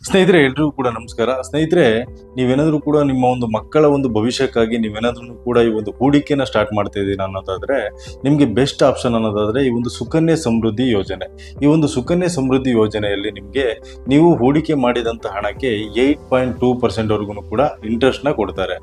ಸ್ನೇಹಿತರೆ, ಎಲ್ರಿಗೂ ಕೂಡ ನಮಸ್ಕಾರ. ಸ್ನೇಹಿತರೆ, ನೀವೇನಾದ್ರೂ ಕೂಡ ನಿಮ್ಮ ಒಂದು ಮಕ್ಕಳ ಒಂದು ಭವಿಷ್ಯಕ್ಕಾಗಿ ನೀವೇನಾದ್ರೂ ಕೂಡ ಈ ಒಂದು ಹೂಡಿಕೆನ ಸ್ಟಾರ್ಟ್ ಮಾಡ್ತಾ ಇದ್ದೀರಾ ಅನ್ನೋದಾದ್ರೆ, ನಿಮಗೆ ಬೆಸ್ಟ್ ಆಪ್ಷನ್ ಅನ್ನೋದಾದ್ರೆ ಈ ಒಂದು ಸುಕನ್ಯಾ ಸಮೃದ್ಧಿ ಯೋಜನೆ. ಈ ಒಂದು ಸುಕನ್ಯಾ ಸಮೃದ್ಧಿ ಯೋಜನೆಯಲ್ಲಿ ನಿಮಗೆ ನೀವು ಹೂಡಿಕೆ ಮಾಡಿದಂಥ ಹಣಕ್ಕೆ 8.2% ವರೆಗೂ ಕೂಡ ಇಂಟ್ರೆಸ್ಟ್ನ ಕೊಡ್ತಾರೆ.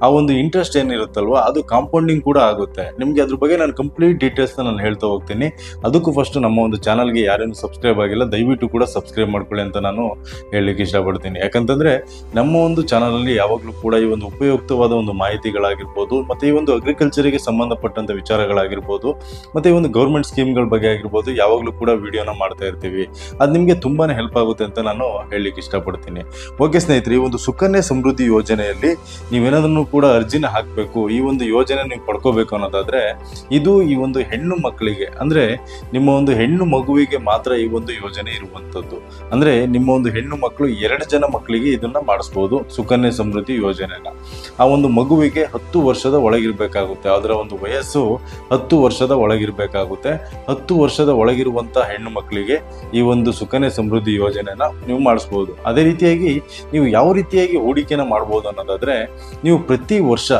ಆ ಒಂದು ಇಂಟ್ರೆಸ್ಟ್ ಏನಿರುತ್ತಲ್ವಾ, ಅದು ಕಾಂಪೌಂಡಿಂಗ್ ಕೂಡ ಆಗುತ್ತೆ. ನಿಮಗೆ ಅದ್ರ ಬಗ್ಗೆ ನಾನು ಕಂಪ್ಲೀಟ್ ಡೀಟೇಲ್ಸ್ನ ನಾನು ಹೇಳ್ತಾ ಹೋಗ್ತೀನಿ. ಅದಕ್ಕೂ ಫಸ್ಟ್ ನಮ್ಮ ಒಂದು ಚಾನಲ್ಗೆ ಯಾರೇನು ಸಬ್ಸ್ಕ್ರೈಬ್ ಆಗಿಲ್ಲ, ದಯವಿಟ್ಟು ಕೂಡ ಸಬ್ಸ್ಕ್ರೈಬ್ ಮಾಡ್ಕೊಳ್ಳಿ ಅಂತ ನಾನು ಹೇಳಲಿಕ್ಕೆ ಇಷ್ಟಪಡ್ತೀನಿ. ಯಾಕಂತಂದ್ರೆ ನಮ್ಮ ಒಂದು ಚಾನಲಲ್ಲಿ ಯಾವಾಗಲೂ ಕೂಡ ಈ ಒಂದು ಉಪಯುಕ್ತವಾದ ಒಂದು ಮಾಹಿತಿಗಳಾಗಿರ್ಬೋದು, ಮತ್ತೆ ಈ ಒಂದು ಅಗ್ರಿಕಲ್ಚರಿಗೆ ಸಂಬಂಧಪಟ್ಟಂತ ವಿಚಾರಗಳಾಗಿರ್ಬೋದು, ಮತ್ತೆ ಈ ಒಂದು ಗೌರ್ಮೆಂಟ್ ಸ್ಕೀಮ್ಗಳ ಬಗ್ಗೆ ಆಗಿರ್ಬೋದು, ಯಾವಾಗಲೂ ಕೂಡ ವಿಡಿಯೋನ ಮಾಡ್ತಾ ಇರ್ತೀವಿ. ಅದು ನಿಮಗೆ ತುಂಬಾನೇ ಹೆಲ್ಪ್ ಆಗುತ್ತೆ ಅಂತ ನಾನು ಹೇಳಲಿಕ್ಕೆ ಇಷ್ಟಪಡ್ತೀನಿ. ಓಕೆ ಸ್ನೇಹಿತರೆ, ಈ ಒಂದು ಸುಕನ್ಯಾ ಸಮೃದ್ಧಿ ಯೋಜನೆಯಲ್ಲಿ ನೀವೇನಾದ್ರೂ ಕೂಡ ಅರ್ಜಿನ ಹಾಕಬೇಕು, ಈ ಒಂದು ಯೋಜನೆ ನೀವು ಪಡ್ಕೋಬೇಕು ಅನ್ನೋದಾದ್ರೆ, ಇದು ಈ ಒಂದು ಹೆಣ್ಣು ಮಕ್ಕಳಿಗೆ ಅಂದ್ರೆ ನಿಮ್ಮ ಒಂದು ಹೆಣ್ಣು ಮಗುವಿಗೆ ಮಾತ್ರ ಈ ಒಂದು ಯೋಜನೆ ಇರುವಂತದ್ದು. ಅಂದ್ರೆ ನಿಮ್ಮ ಒಂದು ಹೆಣ್ಣು ಮಕ್ಕಳು 2 ಜನ ಮಕ್ಕಳಿಗೆ ಇದನ್ನ ಮಾಡಿಸ್ಬೋದು, ಸುಕನ್ಯಾ ಸಮೃದ್ಧಿ ಯೋಜನೆನ. ಆ ಒಂದು ಮಗುವಿಗೆ 10 ವರ್ಷದ ಒಳಗಿರ್ಬೇಕಾಗುತ್ತೆ. ಅದರ ಒಂದು ವಯಸ್ಸು 10 ವರ್ಷದ ಒಳಗಿರ್ಬೇಕಾಗುತ್ತೆ. 10 ವರ್ಷದ ಒಳಗಿರುವಂತ ಹೆಣ್ಣು ಮಕ್ಕಳಿಗೆ ಈ ಒಂದು ಸುಕನ್ಯಾ ಸಮೃದ್ಧಿ ಯೋಜನೆನ ನೀವು ಮಾಡಿಸ್ಬೋದು. ಅದೇ ರೀತಿಯಾಗಿ ನೀವು ಯಾವ ರೀತಿಯಾಗಿ ಹೂಡಿಕೆನ ಮಾಡ್ಬೋದು ಅನ್ನೋದಾದ್ರೆ, ನೀವು ಪ್ರತಿ ವರ್ಷ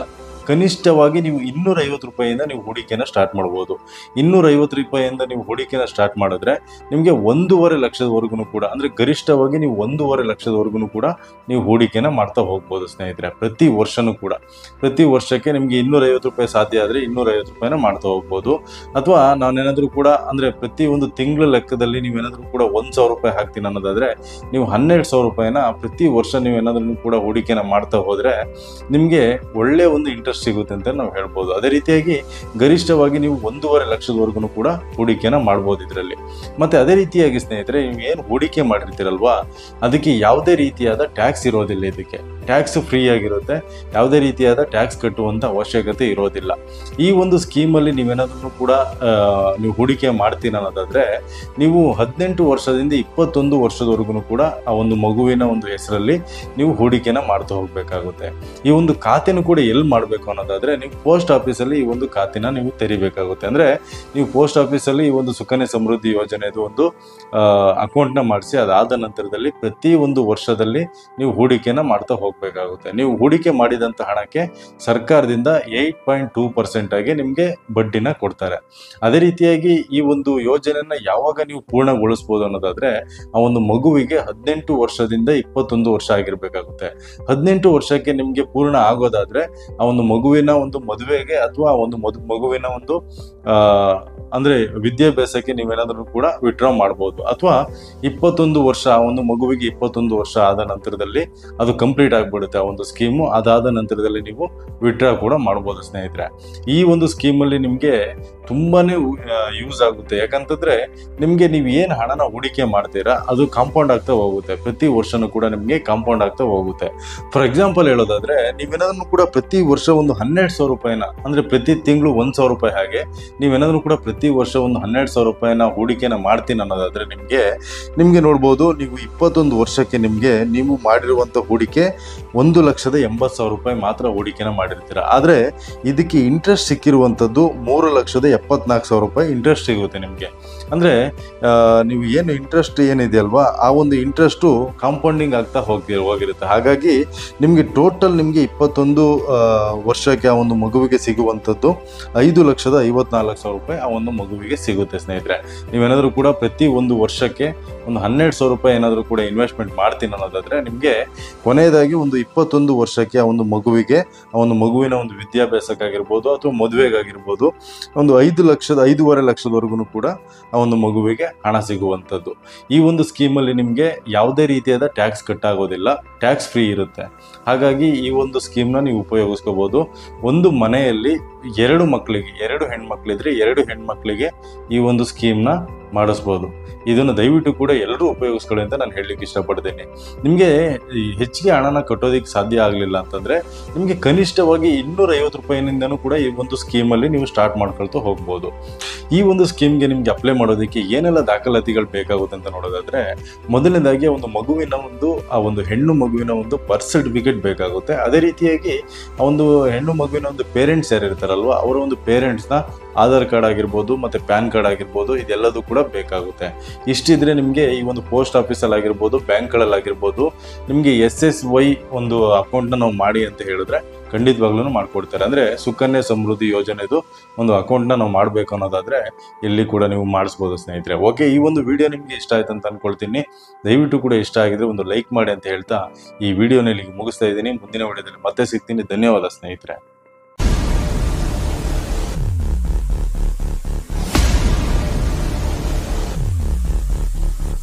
ಕನಿಷ್ಠವಾಗಿ ನೀವು 250 ರೂಪಾಯಿಯಿಂದ ನೀವು ಹೂಡಿಕೆನ ಸ್ಟಾರ್ಟ್ ಮಾಡ್ಬೋದು. 250 ರೂಪಾಯಿಯಿಂದ ನೀವು ಹೂಡಿಕೆನ ಸ್ಟಾರ್ಟ್ ಮಾಡಿದ್ರೆ ನಿಮಗೆ 1.5 ಲಕ್ಷದವರೆಗೂ ಕೂಡ, ಅಂದ್ರೆ ಗರಿಷ್ಠವಾಗಿ ನೀವು 1.5 ಲಕ್ಷದವರೆಗೂ ಕೂಡ ನೀವು ಹೂಡಿಕೆನ ಮಾಡ್ತಾ ಹೋಗ್ಬೋದು ಸ್ನೇಹಿತರೆ. ಪ್ರತಿ ವರ್ಷನೂ ಕೂಡ, ಪ್ರತಿ ವರ್ಷಕ್ಕೆ ನಿಮಗೆ 250 ರೂಪಾಯಿ ಸಾಧ್ಯ ಆದರೆ 250 ರೂಪಾಯಿನ ಮಾಡ್ತಾ ಹೋಗ್ಬೋದು. ಅಥವಾ ನಾನೇನಾದ್ರೂ ಕೂಡ ಅಂದ್ರೆ ಪ್ರತಿ ಒಂದು ತಿಂಗಳ ಲೆಕ್ಕದಲ್ಲಿ ನೀವೇನಾದ್ರೂ ಕೂಡ 1,000 ರೂಪಾಯಿ ಹಾಕ್ತೀನಿ ಅನ್ನೋದಾದ್ರೆ, ನೀವು 12,000 ರೂಪಾಯಿನ ಪ್ರತಿ ವರ್ಷ ನೀವೇನಾದ್ರೂ ಕೂಡ ಹೂಡಿಕೆನ ಮಾಡ್ತಾ ಹೋದ್ರೆ ನಿಮಗೆ ಒಳ್ಳೆ ಒಂದು ಇಂಟ್ರೆಸ್ಟ್ ಸಿಗುತ್ತೆ ಅಂತ ನಾವು ಹೇಳ್ಬೋದು. ಅದೇ ರೀತಿಯಾಗಿ ಗರಿಷ್ಠವಾಗಿ ನೀವು 1.5 ಲಕ್ಷದವರೆಗೂ ಕೂಡ ಹೂಡಿಕೆನ ಮಾಡ್ಬೋದು ಇದರಲ್ಲಿ. ಮತ್ತೆ ಅದೇ ರೀತಿಯಾಗಿ ಸ್ನೇಹಿತರೆ, ನೀವು ಏನು ಹೂಡಿಕೆ ಮಾಡಿರ್ತೀರಲ್ವಾ, ಅದಕ್ಕೆ ಯಾವುದೇ ರೀತಿಯಾದ ಟ್ಯಾಕ್ಸ್ ಇರೋದಿಲ್ಲ. ಇದಕ್ಕೆ ಟ್ಯಾಕ್ಸ್ ಫ್ರೀ ಆಗಿರುತ್ತೆ. ಯಾವುದೇ ರೀತಿಯಾದ ಟ್ಯಾಕ್ಸ್ ಕಟ್ಟುವಂತ ಅವಶ್ಯಕತೆ ಇರೋದಿಲ್ಲ. ಈ ಒಂದು ಸ್ಕೀಮಲ್ಲಿ ನೀವೇನಾದ್ರೂ ಕೂಡ ನೀವು ಹೂಡಿಕೆ ಮಾಡ್ತೀನಿ ಅನ್ನೋದಾದ್ರೆ, ನೀವು 18 ವರ್ಷದಿಂದ 21 ವರ್ಷದವರೆಗೂ ಕೂಡ ಆ ಒಂದು ಮಗುವಿನ ಒಂದು ಹೆಸರಲ್ಲಿ ನೀವು ಹೂಡಿಕೆನ ಮಾಡ್ತಾ ಹೋಗ್ಬೇಕಾಗುತ್ತೆ. ಈ ಒಂದು ಖಾತೆನೂ ಕೂಡ ಎಲ್ಲಿ ಮಾಡಬೇಕು ಅನ್ನೋದಾದ್ರೆ, ನೀವು ಪೋಸ್ಟ್ ಆಫೀಸಲ್ಲಿ ಈ ಒಂದು ಖಾತೆನ ನೀವು ತೆರಿಬೇಕಾಗುತ್ತೆ. ಅಂದ್ರೆ ನೀವು ಪೋಸ್ಟ್ ಆಫೀಸಲ್ಲಿ ಈ ಒಂದು ಸುಕನ್ಯಾ ಸಮೃದ್ಧಿ ಯೋಜನೆದು ಒಂದು ಅಕೌಂಟ್ನ ಮಾಡಿಸಿ, ಅದಾದ ನಂತರದಲ್ಲಿ ಪ್ರತಿ ಒಂದು ವರ್ಷದಲ್ಲಿ ನೀವು ಹೂಡಿಕೆನ ಮಾಡ್ತಾ ಹೋಗ್ಬೇಕಾಗುತ್ತೆ. ನೀವು ಹೂಡಿಕೆ ಮಾಡಿದಂಥ ಹಣಕ್ಕೆ ಸರ್ಕಾರದಿಂದ 8.2% ಆಗಿ ನಿಮಗೆ ಬಡ್ಡಿನ ಕೊಡ್ತಾರೆ. ಅದೇ ರೀತಿಯಾಗಿ ಈ ಒಂದು ಯೋಜನೆಯನ್ನ ಯಾವಾಗ ನೀವು ಪೂರ್ಣಗೊಳಿಸ್ಬೋದು ಅನ್ನೋದಾದ್ರೆ, ಆ ಒಂದು ಮಗುವಿಗೆ 18 ವರ್ಷದಿಂದ 21 ವರ್ಷ ಆಗಿರ್ಬೇಕಾಗುತ್ತೆ. 18 ವರ್ಷಕ್ಕೆ ನಿಮಗೆ ಪೂರ್ಣ ಆಗೋದಾದ್ರೆ ಆ ಒಂದು ಮಗುವಿನ ಒಂದು ಮದುವೆಗೆ ಅಥವಾ ಒಂದು ಮಗುವಿನ ಒಂದು ಅಂದ್ರೆ ವಿದ್ಯಾಭ್ಯಾಸಕ್ಕೆ ನೀವೇನಾದ್ರೂ ಕೂಡ ವಿಡ್ರಾ ಮಾಡ್ಬೋದು. ಅಥವಾ 21 ವರ್ಷ, ಆ ಒಂದು ಮಗುವಿಗೆ 21 ವರ್ಷ ಆದ ನಂತರದಲ್ಲಿ ಅದು ಕಂಪ್ಲೀಟ್ ಆಗ್ಬಿಡುತ್ತೆ ಆ ಒಂದು ಸ್ಕೀಮು. ಅದಾದ ನಂತರದಲ್ಲಿ ನೀವು ವಿಡ್ರಾ ಕೂಡ ಮಾಡ್ಬೋದು ಸ್ನೇಹಿತರೆ. ಈ ಒಂದು ಸ್ಕೀಮಲ್ಲಿ ನಿಮಗೆ ತುಂಬಾನೇ ಯೂಸ್ ಆಗುತ್ತೆ. ಯಾಕಂತಂದ್ರೆ ನಿಮಗೆ ನೀವು ಏನು ಹಣನ ಹೂಡಿಕೆ ಮಾಡ್ತೀರಾ ಅದು ಕಾಂಪೌಂಡ್ ಆಗ್ತಾ ಹೋಗುತ್ತೆ. ಪ್ರತಿ ವರ್ಷನೂ ಕೂಡ ನಿಮಗೆ ಕಾಂಪೌಂಡ್ ಆಗ್ತಾ ಹೋಗುತ್ತೆ. ಫಾರ್ ಎಕ್ಸಾಂಪಲ್ ಹೇಳೋದಾದ್ರೆ, ನೀವೇನಾದ್ರೂ ಕೂಡ ಪ್ರತಿ ವರ್ಷ ಒಂದು 12,000 ರೂಪಾಯಿನ, ಅಂದ್ರೆ ಪ್ರತಿ ತಿಂಗಳು 1,000 ರೂಪಾಯಿ ಹಾಗೆ ನೀವೇನಾದ್ರೂ ಕೂಡ ಪ್ರತಿ ವರ್ಷ ಒಂದು 12,000 ರೂಪಾಯಿನ ಹೂಡಿಕೆನ ಮಾಡ್ತೀನಿ ಅನ್ನೋದಾದ್ರೆ, ನಿಮಗೆ ನೋಡ್ಬೋದು, ನೀವು 21 ವರ್ಷಕ್ಕೆ ನೀವು ಮಾಡಿರುವಂತ ಹೂಡಿಕೆ 1,80,000 ರೂಪಾಯಿ ಮಾತ್ರ ಹೂಡಿಕೆನ ಮಾಡಿರ್ತೀರ. ಆದ್ರೆ ಇದಕ್ಕೆ ಇಂಟ್ರೆಸ್ಟ್ ಸಿಕ್ಕಿರುವಂತದ್ದು 3,74,000 ರೂಪಾಯಿ ಇಂಟ್ರೆಸ್ಟ್ ಸಿಗುತ್ತೆ ನಿಮಗೆ. ಅಂದ್ರೆ ನೀವು ಏನು ಇಂಟ್ರೆಸ್ಟ್ ಏನಿದೆಯಲ್ವಾ, ಆ ಒಂದು ಇಂಟ್ರೆಸ್ಟು ಕಾಂಪೌಂಡಿಂಗ್ ಆಗ್ತಾ ಹೋಗಿರುತ್ತೆ. ಹಾಗಾಗಿ ನಿಮಗೆ ಟೋಟಲ್ 21 ವರ್ಷಕ್ಕೆ ಆ ಒಂದು ಮಗುವಿಗೆ ಸಿಗುವಂಥದ್ದು 5,54,000 ರೂಪಾಯಿ ಆ ಒಂದು ಮಗುವಿಗೆ ಸಿಗುತ್ತೆ ಸ್ನೇಹಿತರೆ. ನೀವೇನಾದ್ರೂ ಕೂಡ ಪ್ರತಿ ಒಂದು ವರ್ಷಕ್ಕೆ ಒಂದು 12,000 ರೂಪಾಯಿ ಏನಾದರೂ ಕೂಡ ಇನ್ವೆಸ್ಟ್ಮೆಂಟ್ ಮಾಡ್ತೀನಿ ಅನ್ನೋದಾದ್ರೆ, ನಿಮಗೆ ಕೊನೆಯದಾಗಿ ಒಂದು 21 ವರ್ಷಕ್ಕೆ ಆ ಒಂದು ಮಗುವಿಗೆ, ಆ ಒಂದು ಮಗುವಿನ ಒಂದು ವಿದ್ಯಾಭ್ಯಾಸಕ್ಕಾಗಿರ್ಬೋದು ಅಥವಾ ಮದುವೆಗಾಗಿರ್ಬೋದು ಒಂದು 5,5,5,5 ಲಕ್ಷದವರೆಗೂ ಕೂಡ ಆ ಒಂದು ಮಗುವಿಗೆ ಹಣ ಸಿಗುವಂಥದ್ದು. ಈ ಒಂದು ಸ್ಕೀಮಲ್ಲಿ ನಿಮಗೆ ಯಾವುದೇ ರೀತಿಯಾದ ಟ್ಯಾಕ್ಸ್ ಕಟ್ಟಾಗೋದಿಲ್ಲ, ಟ್ಯಾಕ್ಸ್ ಫ್ರೀ ಇರುತ್ತೆ. ಹಾಗಾಗಿ ಈ ಒಂದು ಸ್ಕೀಮ್ನ ನೀವು ಉಪಯೋಗಿಸ್ಕೋಬಹುದು. ಒಂದು ಮನೆಯಲ್ಲಿ 2 ಮಕ್ಕಳಿಗೆ, 2 ಹೆಣ್ಮಕ್ಳಿದ್ರೆ 2 ಹೆಣ್ಮಕ್ಳಿಗೆ ಈ ಒಂದು ಸ್ಕೀಮ್ನ ಮಾಡಿಸ್ಬೋದು. ಇದನ್ನು ದಯವಿಟ್ಟು ಕೂಡ ಎಲ್ಲರೂ ಉಪಯೋಗಿಸ್ಕೊಳ್ಳಿ ಅಂತ ನಾನು ಹೇಳಲಿಕ್ಕೆ ಇಷ್ಟಪಡ್ತೀನಿ. ನಿಮಗೆ ಹೆಚ್ಚಿಗೆ ಹಣನ ಕಟ್ಟೋದಕ್ಕೆ ಸಾಧ್ಯ ಆಗಲಿಲ್ಲ ಅಂತಂದ್ರೆ, ನಿಮಗೆ ಕನಿಷ್ಠವಾಗಿ 250 ರೂಪಾಯಿನಿಂದನೂ ಕೂಡ ಈ ಒಂದು ಸ್ಕೀಮಲ್ಲಿ ನೀವು ಸ್ಟಾರ್ಟ್ ಮಾಡ್ಕೊಳ್ತಾ ಹೋಗ್ಬೋದು. ಈ ಒಂದು ಸ್ಕೀಮ್ಗೆ ನಿಮ್ಗೆ ಅಪ್ಲೈ ಮಾಡೋದಕ್ಕೆ ಏನೆಲ್ಲ ದಾಖಲಾತಿಗಳು ಬೇಕಾಗುತ್ತೆ ಅಂತ ನೋಡೋದಾದ್ರೆ, ಮೊದಲನೇದಾಗಿ ಒಂದು ಮಗುವಿನ ಆ ಒಂದು ಹೆಣ್ಣು ಮಗುವಿನ ಒಂದು ಬರ್ತ್ ಸರ್ಟಿಫಿಕೇಟ್ ಬೇಕಾಗುತ್ತೆ. ಅದೇ ರೀತಿಯಾಗಿ ಆ ಒಂದು ಹೆಣ್ಣು ಮಗುವಿನ ಒಂದು ಪೇರೆಂಟ್ಸ್ ಯಾರು ಇರ್ತಾರಲ್ವ, ಅವರ ಒಂದು ಪೇರೆಂಟ್ಸ್ನ ಆಧಾರ್ ಕಾರ್ಡ್ ಆಗಿರ್ಬೋದು, ಮತ್ತೆ ಪ್ಯಾನ್ ಕಾರ್ಡ್ ಆಗಿರ್ಬೋದು, ಇದೆಲ್ಲದೂ ಕೂಡ ಕೂಡ ಬೇಕಾಗುತ್ತೆ. ಇಷ್ಟಿದ್ರೆ ನಿಮಗೆ ಈ ಒಂದು ಪೋಸ್ಟ್ ಆಫೀಸಲ್ಲಿ ಆಗಿರ್ಬೋದು, ಬ್ಯಾಂಕ್ಗಳಲ್ಲಾಗಿರ್ಬೋದು, ನಿಮಗೆ SSY ಒಂದು ಅಕೌಂಟ್ನ ನಾವು ಮಾಡಿ ಅಂತ ಹೇಳಿದ್ರೆ ಖಂಡಿತವಾಗ್ಲೂ ಮಾಡ್ಕೊಡ್ತಾರೆ. ಅಂದರೆ ಸುಕನ್ಯಾ ಸಮೃದ್ಧಿ ಯೋಜನೆದು ಒಂದು ಅಕೌಂಟ್ನ ನಾವು ಮಾಡಬೇಕು ಅನ್ನೋದಾದರೆ ಇಲ್ಲಿ ಕೂಡ ನೀವು ಮಾಡಿಸ್ಬೋದು ಸ್ನೇಹಿತರೆ. ಓಕೆ, ಈ ಒಂದು ವಿಡಿಯೋ ನಿಮಗೆ ಇಷ್ಟ ಆಯ್ತು ಅಂತ ಅಂದ್ಕೊಳ್ತೀನಿ. ದಯವಿಟ್ಟು ಕೂಡ ಇಷ್ಟ ಆಗಿದ್ರೆ ಒಂದು ಲೈಕ್ ಮಾಡಿ ಅಂತ ಹೇಳ್ತಾ ಈ ವಿಡಿಯೋನ ಇಲ್ಲಿಗೆ ಮುಗಿಸ್ತಾ ಇದ್ದೀನಿ. ಮುಂದಿನ ವಿಡಿಯೋದಲ್ಲಿ ಮತ್ತೆ ಸಿಗ್ತೀನಿ. ಧನ್ಯವಾದ ಸ್ನೇಹಿತರೆ.